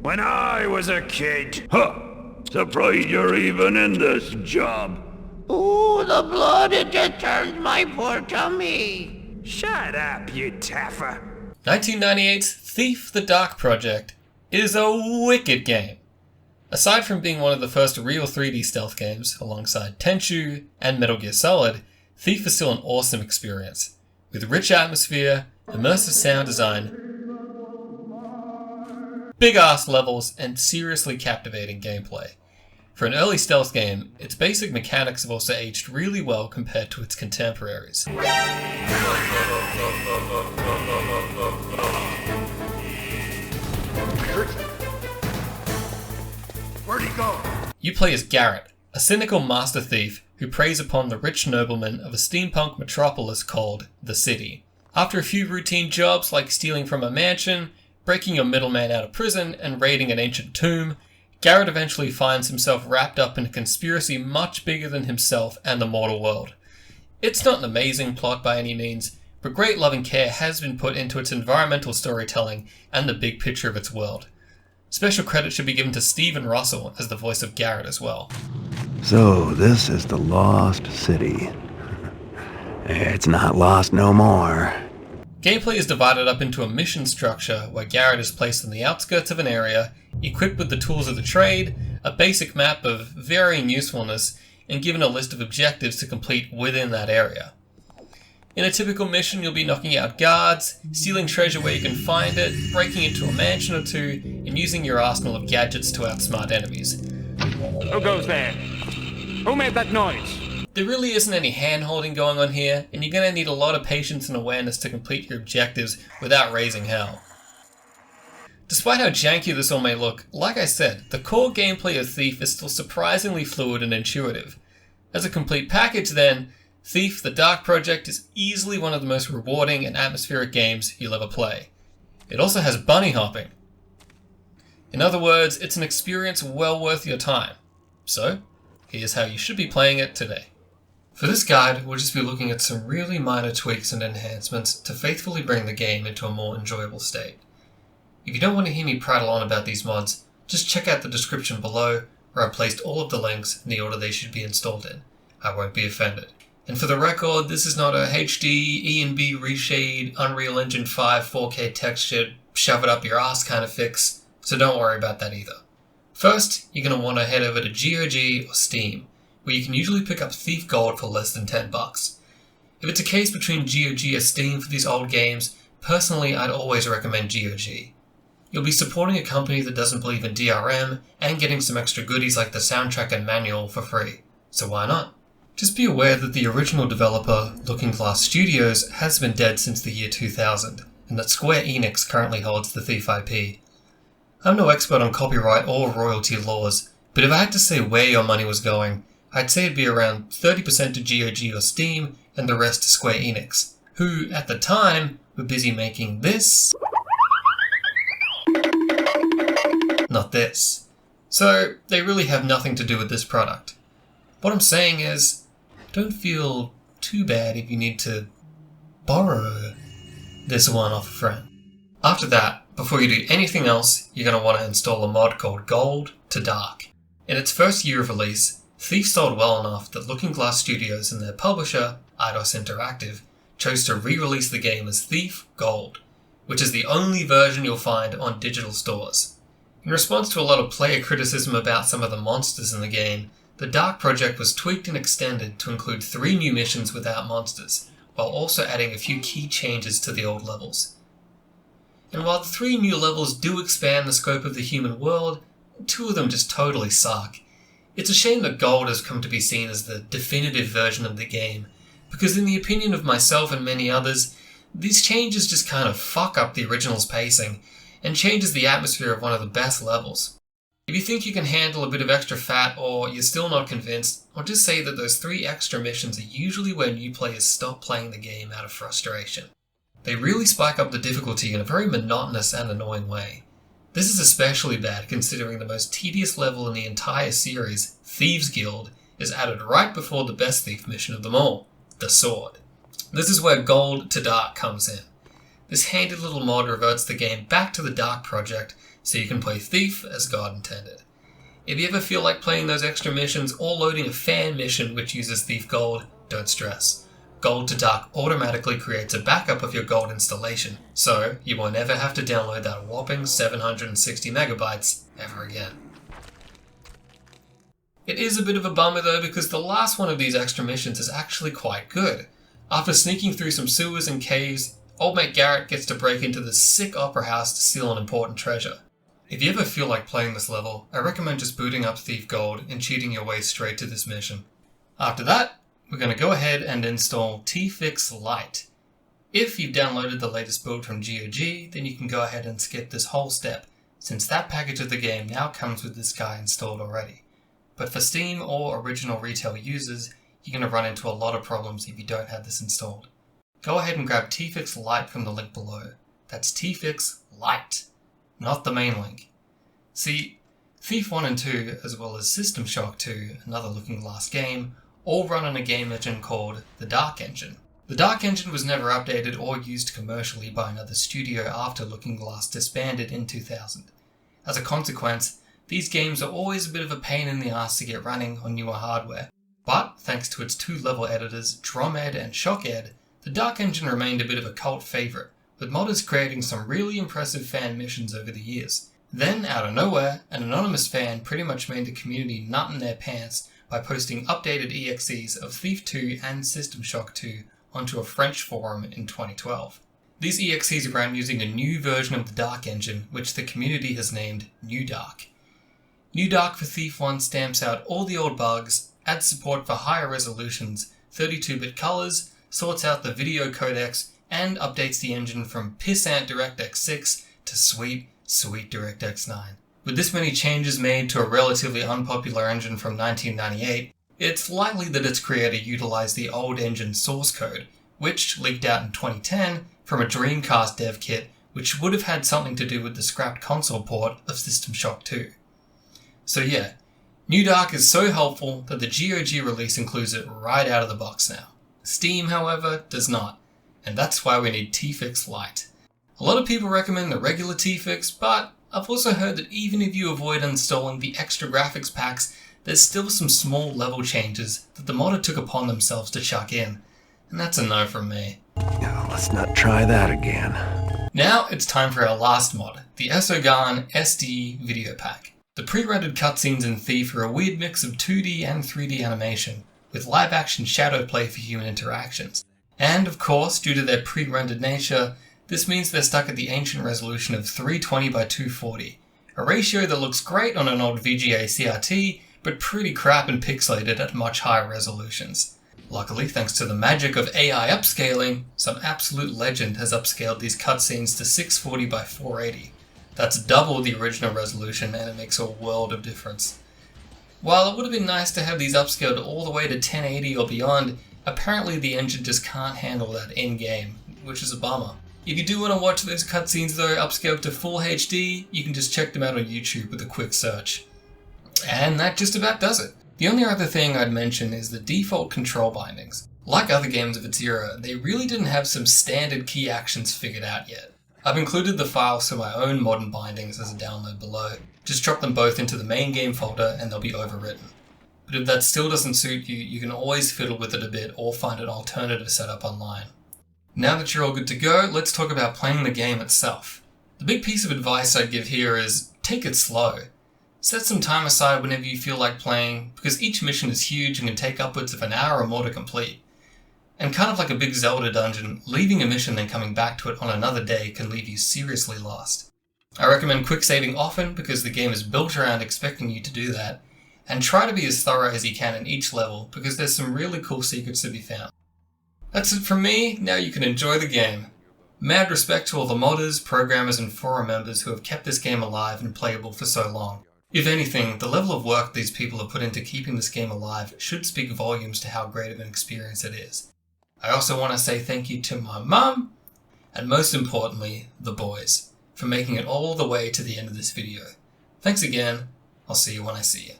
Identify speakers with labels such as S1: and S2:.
S1: When I was a kid. Huh! Surprised you're even in this job.
S2: Ooh, the blood, it just turns my poor tummy.
S1: Shut up, you taffer.
S3: 1998's Thief the Dark Project is a wicked game. Aside from being one of the first real 3D stealth games, alongside Tenchu and Metal Gear Solid, Thief is still an awesome experience, with rich atmosphere, immersive sound design, big-ass levels, and seriously captivating gameplay. For an early stealth game, its basic mechanics have also aged really well compared to its contemporaries.
S1: Where'd he go?
S3: You play as Garrett, a cynical master thief who preys upon the rich noblemen of a steampunk metropolis called the City. After a few routine jobs like stealing from a mansion, breaking your middleman out of prison, and raiding an ancient tomb, Garrett eventually finds himself wrapped up in a conspiracy much bigger than himself and the mortal world. It's not an amazing plot by any means, but great loving care has been put into its environmental storytelling and the big picture of its world. Special credit should be given to Stephen Russell as the voice of Garrett as well.
S4: So, this is the Lost City. It's not lost no more.
S3: Gameplay is divided up into a mission structure where Garrett is placed on the outskirts of an area, equipped with the tools of the trade, a basic map of varying usefulness, and given a list of objectives to complete within that area. In a typical mission, you'll be knocking out guards, stealing treasure where you can find it, breaking into a mansion or two, and using your arsenal of gadgets to outsmart enemies.
S1: Who goes there? Who made that noise?
S3: There really isn't any hand-holding going on here, and you're going to need a lot of patience and awareness to complete your objectives without raising hell. Despite how janky this all may look, like I said, the core gameplay of Thief is still surprisingly fluid and intuitive. As a complete package then, Thief the Dark Project is easily one of the most rewarding and atmospheric games you'll ever play. It also has bunny hopping. In other words, it's an experience well worth your time. So, here's how you should be playing it today. For this guide, we'll just be looking at some really minor tweaks and enhancements to faithfully bring the game into a more enjoyable state. If you don't want to hear me prattle on about these mods, just check out the description below, where I've placed all of the links in the order they should be installed in. I won't be offended. And for the record, this is not a HD, E&B reshade, Unreal Engine 5 4K textured, shove it up your ass kind of fix, so don't worry about that either. First, you're going to want to head over to GOG or Steam, where you can usually pick up Thief Gold for less than $10. If it's a case between GOG or Steam for these old games, personally I'd always recommend GOG. You'll be supporting a company that doesn't believe in DRM, and getting some extra goodies like the soundtrack and manual for free, so why not? Just be aware that the original developer, Looking Glass Studios, has been dead since the year 2000, and that Square Enix currently holds the Thief IP. I'm no expert on copyright or royalty laws, but if I had to say where your money was going, I'd say it'd be around 30% to GOG or Steam, and the rest to Square Enix, who, at the time, were busy making this, not this. So, they really have nothing to do with this product. What I'm saying is, don't feel too bad if you need to borrow this one off a friend. After that, before you do anything else, you're going to want to install a mod called Gold to Dark. In its first year of release, Thief sold well enough that Looking Glass Studios and their publisher, Eidos Interactive, chose to re-release the game as Thief Gold, which is the only version you'll find on digital stores. In response to a lot of player criticism about some of the monsters in the game, the Dark Project was tweaked and extended to include 3 new missions without monsters, while also adding a few key changes to the old levels. And while the 3 new levels do expand the scope of the human world, 2 of them just totally suck. It's a shame that Gold has come to be seen as the definitive version of the game, because in the opinion of myself and many others, these changes just kind of fuck up the original's pacing, and changes the atmosphere of one of the best levels. If you think you can handle a bit of extra fat, or you're still not convinced, I'll just say that those 3 extra missions are usually where new players stop playing the game out of frustration. They really spike up the difficulty in a very monotonous and annoying way. This is especially bad considering the most tedious level in the entire series, Thieves Guild, is added right before the best thief mission of them all, the Sword. This is where Gold to Dark comes in. This handy little mod reverts the game back to the Dark Project so you can play Thief as God intended. If you ever feel like playing those extra missions or loading a fan mission which uses Thief Gold, don't stress. Gold to Dark automatically creates a backup of your Gold installation, so you will never have to download that whopping 760 megabytes ever again. It is a bit of a bummer though, because the last one of these extra missions is actually quite good. After sneaking through some sewers and caves, old mate Garrett gets to break into the sick opera house to steal an important treasure. If you ever feel like playing this level, I recommend just booting up Thief Gold and cheating your way straight to this mission. After that, we're going to go ahead and install Tfix Lite. If you've downloaded the latest build from GOG, then you can go ahead and skip this whole step, since that package of the game now comes with this guy installed already. But for Steam or original retail users, you're going to run into a lot of problems if you don't have this installed. Go ahead and grab Tfix Lite from the link below. That's Tfix Lite, not the main link. See, Thief 1 and 2, as well as System Shock 2, another Looking Glass game, all run on a game engine called the Dark Engine. The Dark Engine was never updated or used commercially by another studio after Looking Glass disbanded in 2000. As a consequence, these games are always a bit of a pain in the ass to get running on newer hardware. But, thanks to its two level editors, DromEd and ShockEd, the Dark Engine remained a bit of a cult favourite, with modders creating some really impressive fan missions over the years. Then, out of nowhere, an anonymous fan pretty much made the community nut in their pants by posting updated EXEs of Thief 2 and System Shock 2 onto a French forum in 2012. These EXEs ran using a new version of the Dark Engine, which the community has named New Dark. New Dark for Thief 1 stamps out all the old bugs, adds support for higher resolutions, 32-bit colors, sorts out the video codecs, and updates the engine from pissant DirectX 6 to sweet DirectX 9. With this many changes made to a relatively unpopular engine from 1998, it's likely that its creator utilized the old engine's source code, which leaked out in 2010 from a Dreamcast dev kit which would have had something to do with the scrapped console port of System Shock 2. So yeah, New Dark is so helpful that the GOG release includes it right out of the box now. Steam, however, does not, and that's why we need Tfix Lite. A lot of people recommend the regular Tfix, but I've also heard that even if you avoid installing the extra graphics packs, there's still some small level changes that the modder took upon themselves to chuck in, and that's a no from me.
S4: Oh, let's not try that again.
S3: Now it's time for our last mod, the ERSGAN Video Pack. The pre-rendered cutscenes in Thief are a weird mix of 2D and 3D animation, with live-action shadow play for human interactions. And, of course, due to their pre-rendered nature, this means they're stuck at the ancient resolution of 320 by 240, a ratio that looks great on an old VGA CRT, but pretty crap and pixelated at much higher resolutions. Luckily, thanks to the magic of AI upscaling, some absolute legend has upscaled these cutscenes to 640 by 480. That's double the original resolution, and it makes a world of difference. While it would have been nice to have these upscaled all the way to 1080 or beyond, apparently the engine just can't handle that in-game, which is a bummer. If you do want to watch those cutscenes though upscaled to full HD, you can just check them out on YouTube with a quick search. And that just about does it. The only other thing I'd mention is the default control bindings. Like other games of its era, they really didn't have some standard key actions figured out yet. I've included the files for my own modern bindings as a download below. Just drop them both into the main game folder and they'll be overwritten. But if that still doesn't suit you, you can always fiddle with it a bit or find an alternative setup online. Now that you're all good to go, let's talk about playing the game itself. The big piece of advice I'd give here is take it slow. Set some time aside whenever you feel like playing, because each mission is huge and can take upwards of an hour or more to complete. And kind of like a big Zelda dungeon, leaving a mission then coming back to it on another day can leave you seriously lost. I recommend quick saving often because the game is built around expecting you to do that, and try to be as thorough as you can in each level because there's some really cool secrets to be found. That's it from me, now you can enjoy the game. Mad respect to all the modders, programmers and forum members who have kept this game alive and playable for so long. If anything, the level of work these people have put into keeping this game alive should speak volumes to how great of an experience it is. I also want to say thank you to my mum, and most importantly, the boys, for making it all the way to the end of this video. Thanks again, I'll see you when I see you.